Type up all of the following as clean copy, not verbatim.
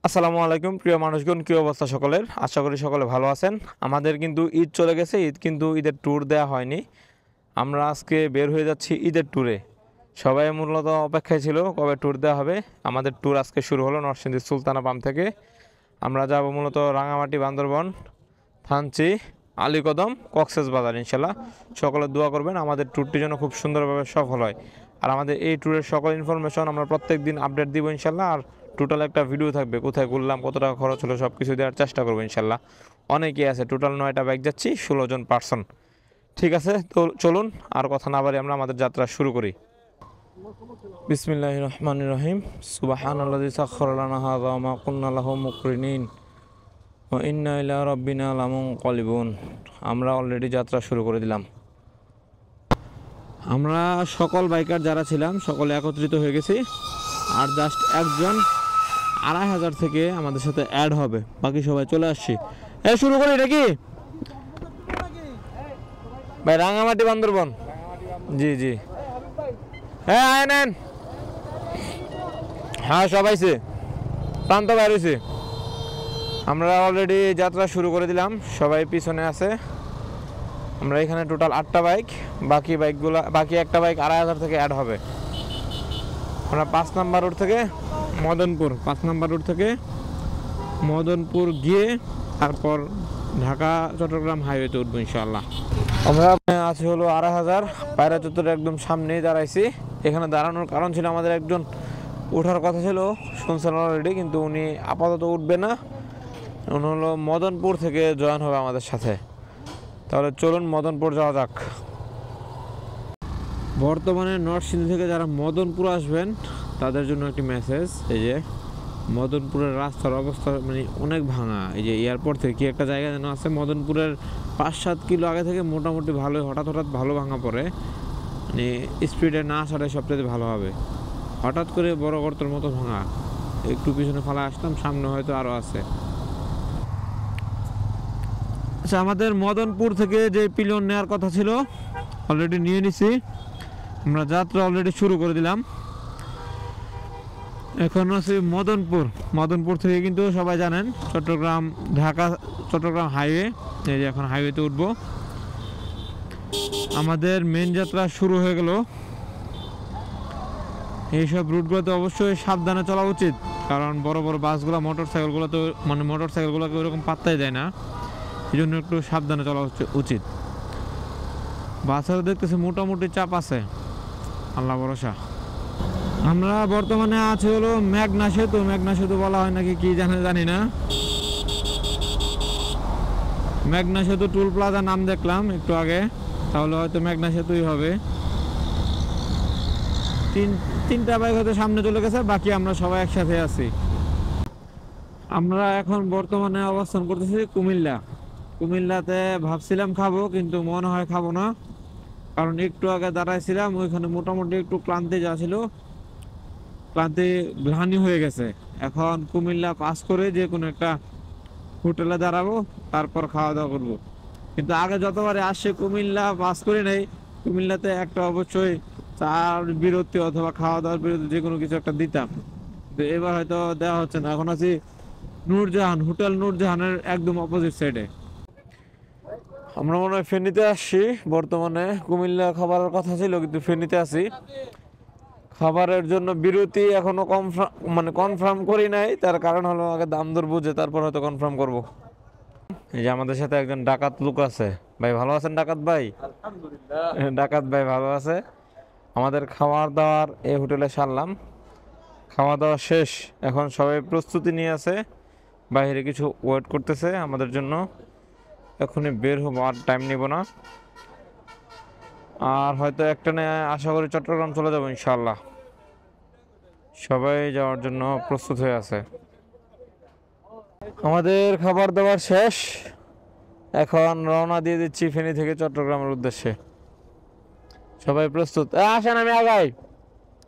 আসসালামু আলাইকুম প্রিয় মানুষগণ, কি অবস্থা সকলের? আশা করি সকলে ভালো আছেন। আমাদের কিন্তু ঈদ চলে গেছে, কিন্তু ঈদের ট্যুর দেওয়া হয়নি। আমরা আজকে বের হয়ে যাচ্ছি ঈদের ট্যুরে। সবাই মূলত অপেক্ষায় ছিল কবে ট্যুর দেওয়া হবে। আমাদের ট্যুর আজকে শুরু হলো নরসিংদী সুলতানা পাম্প থেকে। আমরা যাব মূলত রাঙামাটি, বান্দরবন, থানচি, আলীকদম, কক্সবাজার। ইনশাল্লাহ সকলে দোয়া করবেন আমাদের ট্যুরটি যেন খুব সুন্দরভাবে সফল হয়। আর আমাদের এই ট্যুরের সকল ইনফরমেশন আমরা প্রত্যেক দিন আপডেট দিব ইনশাল্লাহ। আর টোটাল একটা ভিডিও থাকবে, কোথায় ঘুরলাম, কত টাকা খরচ হলো, সব কিছু দেওয়ার চেষ্টা করবো ইনশাল্লাহ। অনেকেই আছে, টোটাল 9টা বাইক যাচ্ছি, 16 জন পার্সন। ঠিক আছে, তো চলুন আর কথা না বাড়ি আমরা আমাদের যাত্রা শুরু করি। বিসমিল্লাহির রহমানির রহিম। সুবহানাল্লাযী সাখখারা লানা হাযা ওয়া মা কুন্না লাহু মুকরিনিন ওয়া ইন্না ইলা রাব্বিনা লামুনকালিবুন। আমরা অলরেডি যাত্রা শুরু করে দিলাম। আমরা সকল বাইকার যারা ছিলাম সকলে একত্রিত হয়ে গেছি। আর জাস্ট একজন 2,500 থেকে আমাদের সাথে অ্যাড হবে, বাকি সবাই চলে আসছি। শুরু করি এটা কি ভাই? রাঙামাটি, বান্দরবন। জি জি, হ্যাঁ আয় নেন। হ্যাঁ সবাইছে, প্রান্ত বাইর হয়েছে। আমরা অলরেডি যাত্রা শুরু করে দিলাম, সবাই পিছনে আছে। আমরা এখানে টোটাল 8টা বাইক, বাকি একটা বাইক 2,500 থেকে অ্যাড হবে। আমরা 5 নাম্বার রোড থেকে মদনপুর গিয়ে তারপর ঢাকা চট্টগ্রাম হাইওয়েতে উঠবো ইনশাআল্লাহ। আমরা আছি হলো 2,500 পায়রা চত্বরের একদম সামনেই দাঁড়াইছি। এখানে দাঁড়ানোর কারণ ছিল, আমাদের একজন ওঠার কথা ছিল, শুনছেন অলরেডি, কিন্তু উনি আপাতত উঠবে না। উনি হলো মদনপুর থেকে জয়েন হবে আমাদের সাথে। তাহলে চলুন মদনপুর যাওয়া যাক। বর্তমানে নরসিংদী থেকে যারা মদনপুর আসবেন তাদের জন্য একটি মেসেজ। এই যে মদনপুরের রাস্তার অবস্থা মানে অনেক ভাঙা। এই যে এয়ারপোর্ট থেকে কি একটা জায়গা যেন আছে, মদনপুরের 5-7 কিলো আগে থেকে মোটামুটি ভালোই হঠাৎ ভালো ভাঙা পড়ে। মানে স্পিডে না আসাটাই সবচেয়ে ভালো হবে। হঠাৎ করে বড় গর্তের মতো ভাঙা। একটু পিছনে ফালা আসতাম, সামনে হয়তো আরও আছে। আচ্ছা, আমাদের মদনপুর থেকে যে পিলিয়ন নেওয়ার কথা ছিল অলরেডি নিয়ে নিছি। আমরা যাত্রা অলরেডি শুরু করে দিলাম। এখন আছে মদনপুর থেকে কিন্তু সবাই জানেন চট্টগ্রাম হাইওয়ে। এই যে এখন হাইওয়েতে উঠবো। আমাদের মেন যাত্রা শুরু হয়ে গেল। এইসব রুটগুলোতে অবশ্যই সাবধানে চলা উচিত, কারণ বড় বড় বাসগুলো মোটরসাইকেলগুলোকে ওইরকম পাত্তাই দেয় না। এই জন্য একটু সাবধানে চলা উচিত। বাসেরও দেখতেছি মোটামুটি চাপ আছে, আল্লাহ ভরসা। আমরা বর্তমানে আছি হলো মেঘনা সেতু বলা হয় নাকি কি জানি না। মেঘনা সেতু টুল প্লাজা নাম দেখলাম একটু আগে, তাহলে হয়তো মেঘনা সেতুই হবে। তিনটা বাইক হয়তো সামনে চলে গেছে, বাকি আমরা সবাই একসাথে আছি। আমরা এখন বর্তমানে অবস্থান করতেছি কুমিল্লাতে। ভাবছিলাম খাবো, কিন্তু মনে হয় খাবো না, কারণ একটু আগে দাঁড়াইছিলাম ওইখানে মোটামুটি একটু গ্লানি হয়ে গেছে। এখন কুমিল্লা পাস করে যে কোনো একটা হোটেলে দাঁড়াবো, তারপর খাওয়া দাওয়া করবো। কিন্তু আগে যতবারে আসছে কুমিল্লা পাস করে নেই, কুমিল্লাতে একটা অবশ্যই চার বিরতি অথবা খাওয়া দাওয়ার বিরতি যে কোনো কিছু একটা দিতাম। তো এবার হয়তো দেওয়া হচ্ছে না। এখন আছি হোটেল নূরজাহানের একদম অপোজিট সাইডে। আমরা মনে হয় ফেনীতে আসছি। বর্তমানে কুমিল্লা খাবারের কথা ছিল, কিন্তু ফেনীতে আছি। খাবারের জন্য বিরতি এখনো কনফার্ম করি নাই। তার কারণ হলো আগে দাম দর বুঝে তারপর হয়তো কনফার্ম করব। এই যে আমাদের সাথে একজন ডাকাত লোক আছে। ভাই ভালো আছেন ডাকাত ভাই? আলহামদুলিল্লাহ, ডাকাত ভাই ভালো আছে। আমাদের খাওয়ার দাওয়ার এই হোটেলে সারলাম, খাওয়া দাওয়া শেষ। এখন সবাই প্রস্তুতি নিয়ে আছে, বাইরে কিছু ওয়েট করতেছে আমাদের জন্য। এখনই বের হবো, আর টাইম নিব না। আর হয়তো একটা নিয়ে আশা করি চট্টগ্রাম চলে যাবো ইনশাল্লাহ। সবাই যাওয়ার জন্য প্রস্তুত হয়ে আছে। আমাদের খাবার দাবার শেষ, এখন রওনা দিয়ে দিচ্ছি ফেনী থেকে চট্টগ্রামের উদ্দেশ্যে। সবাই প্রস্তুত? আসেন, আমি আগাই,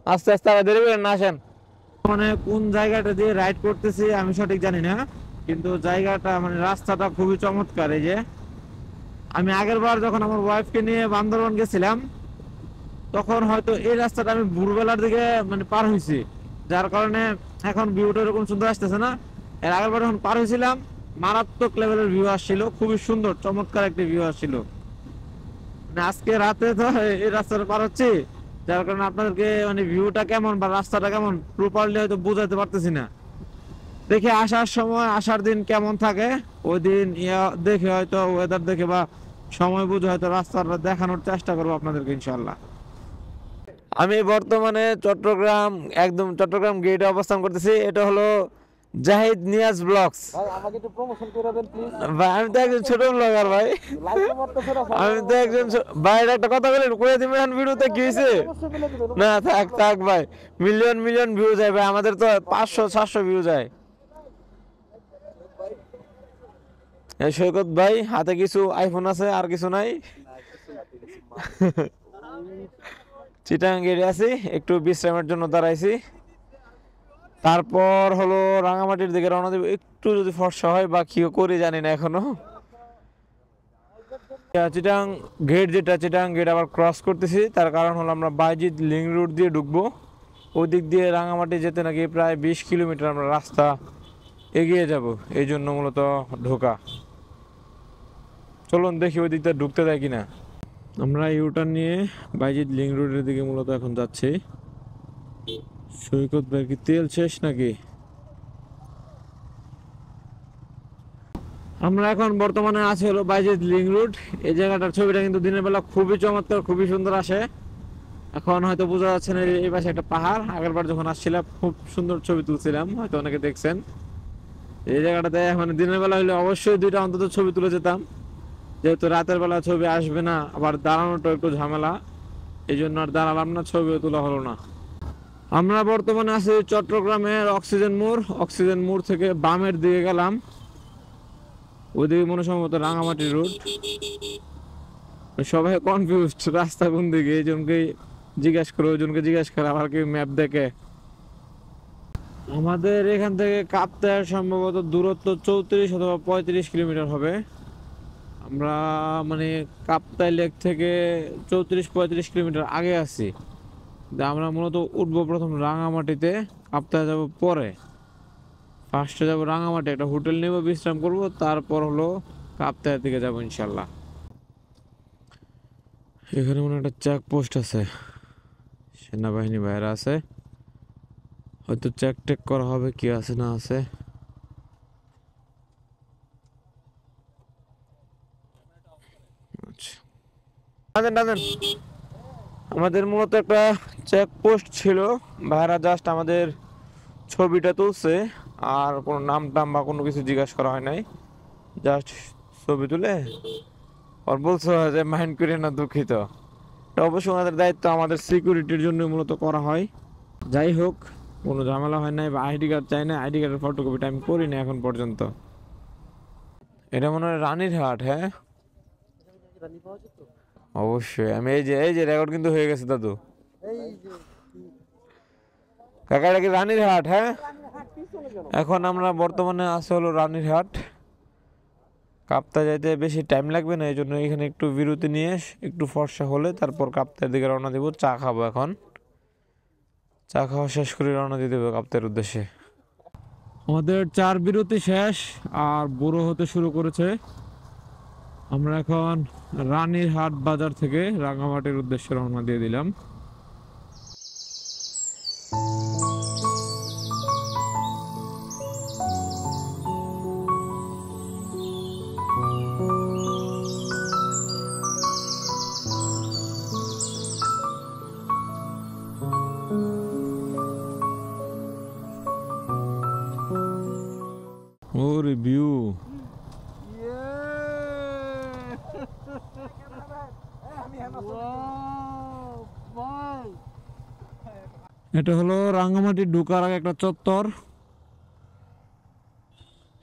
আস্তে আস্তে আগে দেরি করেন না, আসেন। মানে কোন জায়গাটা দিয়ে রাইড করতেছি আমি সঠিক জানি না, কিন্তু জায়গাটা মানে রাস্তাটা খুবই চমৎকার। এই যে আমি আগের বার যখন আমার ওয়াইফকে নিয়ে বান্দরবান গেছিলাম, তখন হয়তো এই রাস্তাটা আমি ভোরবেলার দিকে মানে পার হয়েছি, যার কারণে এখন ভিউটা এরকম সুন্দর আসতেছে না। এর আগের বার যখন পার হয়েছিলাম মারাত্মক লেভেলের ভিউ আসছিল, খুবই সুন্দর চমৎকার একটি ভিউ আসছিল। মানে আজকে রাতে তো এই রাস্তাটা পার হচ্ছি, যার কারণে আপনাদেরকে মানে ভিউটা কেমন বা রাস্তাটা কেমন প্রপারলি হয়তো বোঝাতে পারতেছি না। দেখে আসার সময় আসার দিন কেমন থাকে ওই দিন দেখে হয়তো ওয়েদার দেখে বা সময় বুঝে হয়তো রাস্তাটা দেখানোর চেষ্টা করবো আপনাদেরকে ইনশাল্লাহ। আমি বর্তমানে চট্টগ্রাম, একদম চট্টগ্রাম গেটে অবস্থান করতেছি। এটা হলো জাহিদ নিয়াজ ব্লগস। ভাই আমাকে একটু প্রমোশন করে দেন প্লিজ। ভাই আমি তো একজন ছোট ব্লগার ভাই। লাইক মারতেছেন না? আমি তো একজন ভাইয়ের একটা কথা বলেন করে দিবেন ভিডিওতে কি হয়েছে? অবশ্যই মিলে দিবেন। না থাক থাক ভাই, মিলিয়ন মিলিয়ন ভিউ যায় ভাই, আমাদের তো 500-700 ভিউ যায়। এই সৈকত ভাই হাতে কিছু আইফোন আছে আর কিছু নাই। চিটাগাং গেটে আছি, একটু বিশ্রামের জন্য দাঁড়াইছি। তারপর হলো রাঙামাটির দিকে রওনা দেব, একটু যদি ফর্সা হয় বা কি করি জানি না এখনো। চিটাগাং গেট, যেটা চিটাগাং গেট আবার ক্রস করতেছি, তার কারণ হলো আমরা বাইজিৎ লিংক রোড দিয়ে ঢুকবো। ওই দিক দিয়ে রাঙামাটি যেতে নাকি প্রায় 20 কিলোমিটার আমরা রাস্তা এগিয়ে যাব, এই জন্য মূলত ঢোকা। চলুন দেখি ওই দিকটা ঢুকতে দেয় কিনা। আমরা ইউটার্ন নিয়ে বাইজিৎ লিংক রোডের দিকে মূলত এখন যাচ্ছি। সৈকত ভাই কি তেল শেষ নাকি? আমরা এখন বর্তমানে আছি হলো বাইজিৎ লিংক রোড। এই জায়গাটার ছবিটা কিন্তু দিনের বেলা খুবই চমৎকার, খুবই সুন্দর আসে। এখন হয়তো বোঝা যাচ্ছে না, এই পাশে একটা পাহাড়। আগের বার যখন আসছিলাম খুব সুন্দর ছবি তুলছিলাম, হয়তো অনেকে দেখছেন। এই জায়গাটাতে মানে দিনের বেলা হলে অবশ্যই 2টা অন্তত ছবি তুলে যেতাম, যেহেতু রাতের বেলা ছবি আসবে না, আবার দাঁড়ানোটা একটু ঝামেলা, এই জন্য আর দাঁড়ালাম না, ছবিও তোলা হলো না। আমরা বর্তমানে আছি চট্টগ্রামের অক্সিজেন মোড়। অক্সিজেন মোড় থেকে বামের দিকে গেলাম, ওইদিকে মনে সম্ভবত রাঙামাটি রোড। সবাই কনফিউজড রাস্তা কোন দিকে, এই জনকে জিজ্ঞেস করে ওইজনকে জিজ্ঞেস করে, আবার কি ম্যাপ দেখে। আমাদের এখান থেকে কাপ্তাই সম্ভবত দূরত্ব 34 অথবা 35 কিলোমিটার হবে। আমরা মানে কাপ্তাই লেক থেকে 34-35 কিলোমিটার আগে আছি। আমরা মূলত উঠবো প্রথম রাঙামাটিতে, কাপ্তাই যাব পরে। ফার্স্টে যাবো রাঙামাটি, একটা হোটেল নেব, বিশ্রাম করব, তারপর হলো কাপ্তাইয়ের দিকে যাবো ইনশাল্লাহ। এখানে মনে একটা চেক পোস্ট আছে, সেনাবাহিনী ভাইরা আছে, হয়তো চেক টেক করা হবে কি আছে না আছে। আমাদের মূলত একটা চেক পোস্ট ছিল, ভাইরা জাস্ট আমাদের ছবিটা তুলছে, আর কোনো নাম টাম বা কোনো কিছু জিজ্ঞাসা করা হয় নাই, জাস্ট ছবি তুলে আর বলছে যে মাইন্ড করে না, দুঃখিত। এটা অবশ্যই ওনাদের দায়িত্ব, আমাদের সিকিউরিটির জন্য মূলত করা হয়। যাই হোক, কোনো ঝামেলা হয় নাই, বা আইডি কার্ড চাই না, আইডি কার্ডের ফটোকপিটা আমি করি না এখন পর্যন্ত। এটা মনে হয় রানীর হাট। হ্যাঁ অবশ্যই, আমি এই যে রেকর্ড কিন্তু হয়ে গেছে দাদু। কাকা এটা কি রানীর হাট? হ্যাঁ এখন আমরা বর্তমানে আছে হলো রানীর হাট। কাপ্তাই যাইতে বেশি টাইম লাগবে না, এই জন্য এখানে একটু বিরতি নিয়ে একটু ফর্সা হলে তারপর কাপ্তাইয়ের দিকে রওনা দেবো। চা খাবো, এখন চা খাওয়া শেষ করে রওনা দিয়ে দেবো কাপ্তাইয়ের উদ্দেশ্যে। আমাদের চার বিরতি শেষ আর বুড়ো হতে শুরু করেছে। আমরা এখন রানীর হাট বাজার থেকে রাঙামাটির উদ্দেশ্যে রওনা দিয়ে দিলাম। ওরে ভিউ, এটা হলো রাঙ্গামাটি ঢোকার আগে একটা চত্বর,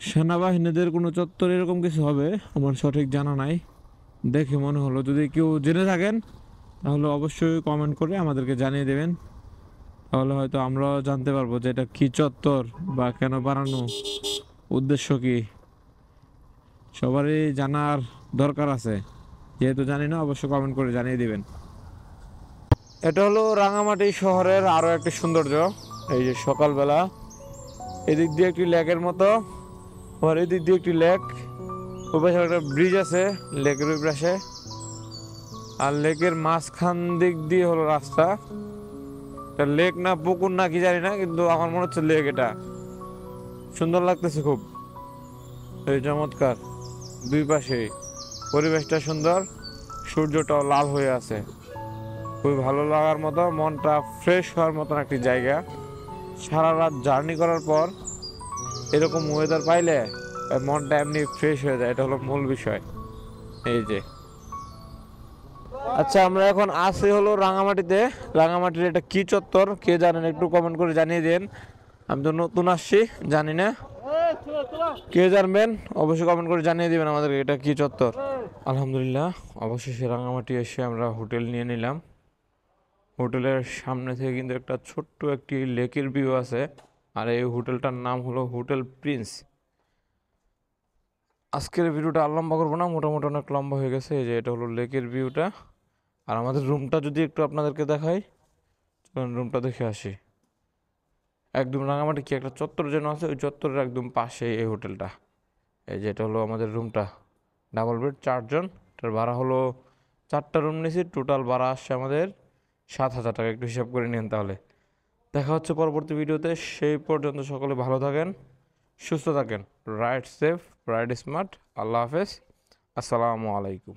সেনাবাহিনীদের কোনো চত্বর এরকম কিছু হবে, আমার সঠিক জানা নাই, দেখে মনে হলো। যদি কেউ জেনে থাকেন তাহলে অবশ্যই কমেন্ট করে আমাদেরকে জানিয়ে দেবেন, তাহলে হয়তো আমরাও জানতে পারবো যে এটা কি চত্বর বা কেন বানানো, উদ্দেশ্য কি, সবারই জানার দরকার আছে। যেহেতু জানি না, অবশ্যই কমেন্ট করে জানিয়ে দিবেন। এটা হলো রাঙামাটি শহরের আরো একটি সৌন্দর্য। এই যে সকালবেলা এদিক দিয়ে একটি লেকের মতো আমার এদিক দিয়ে একটি লেক, ওই পাশে একটা ব্রিজ আছে লেকের ওই পাশে, আর লেকের মাঝখান দিক দিয়ে হলো রাস্তা। এটা লেক না পুকুর না কি জানি না, কিন্তু আমার মনে হচ্ছে লেক। এটা সুন্দর লাগতেছে খুব, এই চমৎকার। দুই পাশে পরিবেশটা সুন্দর, সূর্যটাও লাল হয়ে আছে, খুবই ভালো লাগার মতো, মনটা ফ্রেশ হওয়ার মতন একটি জায়গা। সারা রাত জার্নি করার পর এরকম ওয়েদার পাইলে মনটা এমনি ফ্রেশ হয়ে যায়, এটা হলো মূল বিষয়। এই যে আচ্ছা, আমরা এখন আছি হলো রাঙামাটিতে। রাঙামাটির এটা কি চত্বর কে জানেন একটু কমেন্ট করে জানিয়ে দেন। আমি তো নতুন আসছি, জানি না, কে জানবেন অবশ্যই কমেন্ট করে জানিয়ে দিবেন আমাদেরকে এটা কি চত্বর। আলহামদুলিল্লাহ, অবশেষে রাঙামাটি এসে আমরা হোটেল নিয়ে নিলাম। হোটেলের সামনে থেকে কিন্তু একটা ছোট্ট একটি লেকের ভিউ আছে, আর এই হোটেলটার নাম হলো হোটেল প্রিন্স। আজকের ভিডিওটা আর লম্বা করবো না, মোটামুটি অনেক লম্বা হয়ে গেছে। এই যে এটা হলো লেকের ভিউটা, আর আমাদের রুমটা যদি একটু আপনাদেরকে দেখাই, চলুন রুমটা দেখে আসি। একদম রাঙামাটি কি একটা চত্বর যেন আছে, ওই চত্বরের একদম পাশে এই হোটেলটা। এই যে এটা হলো আমাদের রুমটা, ডাবল বেড, 4 জন। এটার ভাড়া হলো 4টা রুম নিয়েছি, টোটাল ভাড়া আসছে আমাদের 7,000 টাকা। একটু হিসাব করে নিন তাহলে। দেখা হচ্ছে পরবর্তী ভিডিওতে, সেই পর্যন্ত সকলে ভালো থাকেন, সুস্থ থাকেন, রাইড সেফ, রাইড স্মার্ট। আল্লাহ হাফেজ, আসসালামু আলাইকুম।